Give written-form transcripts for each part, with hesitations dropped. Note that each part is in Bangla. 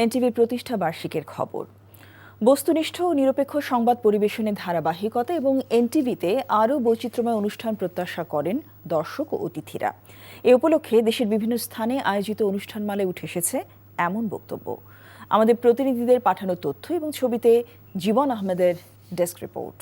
এনটিভির প্রতিষ্ঠা বার্ষিকীর খবর। বস্তুনিষ্ঠ ও নিরপেক্ষ সংবাদ পরিবেশনের ধারাবাহিকতা এবং এনটিভিতে আরও বৈচিত্র্যময় অনুষ্ঠান প্রত্যাশা করেন দর্শক ও অতিথিরা। এ উপলক্ষে দেশের বিভিন্ন স্থানে আয়োজিত অনুষ্ঠানমালায় উঠে এসেছে এমন বক্তব্য। আমাদের প্রতিনিধিদের পাঠানো তথ্য এবং ছবিতে জীবন আহমেদের ডেস্ক রিপোর্ট।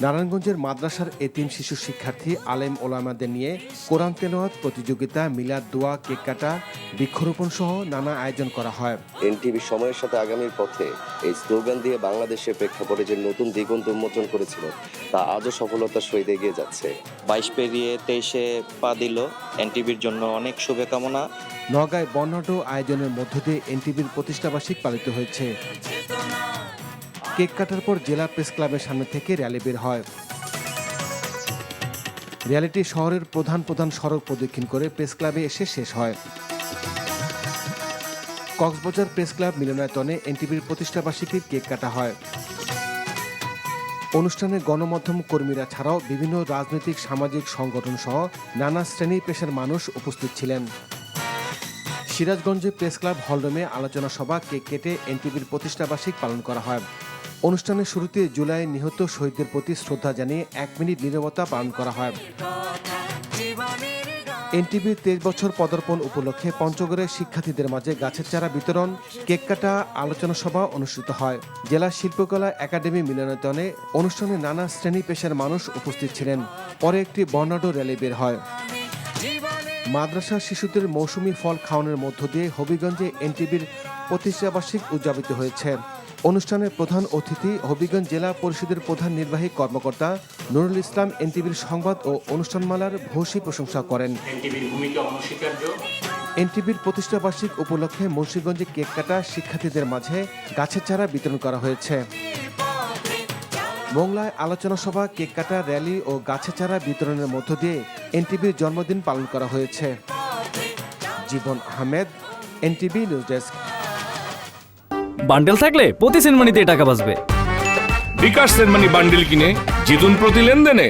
নারায়ণগঞ্জের মাদ্রাসার এতিম শিশু শিক্ষার্থী আলেম ওলামাদের নিয়ে কোরআন তেলাওয়াত প্রতিযোগিতা, মিলাদ দোয়া, কেক কাটা, বৃক্ষরোপণ সহ নানা আয়োজন করা হয়। এনটিভি সময়ের সাথে আগামীর পথে এই স্লোগান দিয়ে বাংলাদেশের প্রেক্ষাপটে যে নতুন দিগন্ত উন্মোচন করেছিল তা আজও সফলতার সহিত এগিয়ে যাচ্ছে। 22 পেরিয়ে 23-এ পা দিল। এনটিভির জন্য অনেক শুভকামনা। নওগাঁয় বর্ণাঢ্য আয়োজনের মধ্য দিয়ে এনটিভির প্রতিষ্ঠাবার্ষিক পালিত হয়েছে। কেক কাটার পর জেলা প্রেস ক্লাবের সামনে থেকে র্যালি বের হয়। র্যালিটি শহরের প্রধান সড়ক প্রদক্ষিণ করে প্রেস ক্লাবে এসে শেষ হয়। কক্সবাজার প্রেস ক্লাব মিলনায়তনে এনটিভির প্রতিষ্ঠাবার্ষিকীর কেক কাটা হয়। অনুষ্ঠানে গণমাধ্যম কর্মীরা ছাড়াও বিভিন্ন রাজনৈতিক সামাজিক সংগঠন সহ নানা শ্রেণী পেশার মানুষ উপস্থিত ছিলেন। সিরাজগঞ্জে প্রেস ক্লাব হলরুমে আলোচনা সভা, কেক কেটে এনটিভির প্রতিষ্ঠাবার্ষিক পালন করা হয়। অনুষ্ঠানের শুরুতে জুলাই নিহত শহীদদের প্রতি শ্রদ্ধা জানিয়ে 1 মিনিট নীরবতা পালন করা হয়। এনটিভির 23 বছর পদার্পণ উপলক্ষে পঞ্চগড়ের শিক্ষার্থীদের মাঝে গাছের চারা বিতরণ, কেক কাটা, আলোচনা সভা অনুষ্ঠিত হয়। জেলা শিল্পকলা একাডেমি মিলনায়তনে অনুষ্ঠানে নানা শ্রেণী পেশার মানুষ উপস্থিত ছিলেন। পরে একটি বর্ণাঢ্য র্যালি বের হয়। মাদ্রাসা শিশুদের মৌসুমি ফল খাওয়ানোর মধ্য দিয়ে হবিগঞ্জে এনটিভির প্রতিষ্ঠাবার্ষিক উদযাপিত হয়েছে। অনুষ্ঠানের প্রধান অতিথি হবিগঞ্জ জেলা পরিষদের প্রধান নির্বাহী কর্মকর্তা নুরুল ইসলাম এনটিভির সংবাদ ও অনুষ্ঠানমালার ভূয়সী প্রশংসা করেন। এনটিভির প্রতিষ্ঠাবার্ষিক উপলক্ষে মুন্সিগঞ্জে কেক কাটা, শিক্ষার্থীদের মাঝে গাছের চারা বিতরণ করা হয়েছে। মোংলায় আলোচনা সভা, কেক কাটা, র্যালি ও গাছের চারা বিতরণের মধ্য দিয়ে এনটিভির জন্মদিন পালন করা হয়েছে। Jibon Ahmed, NTV news desk. বান্ডেল থাকলে প্রতি সেনমানিতে টাকা বাঁচবে। বিকাশ সেনমানি বান্ডেল কিনে জিতুন প্রতি লেনদেনে।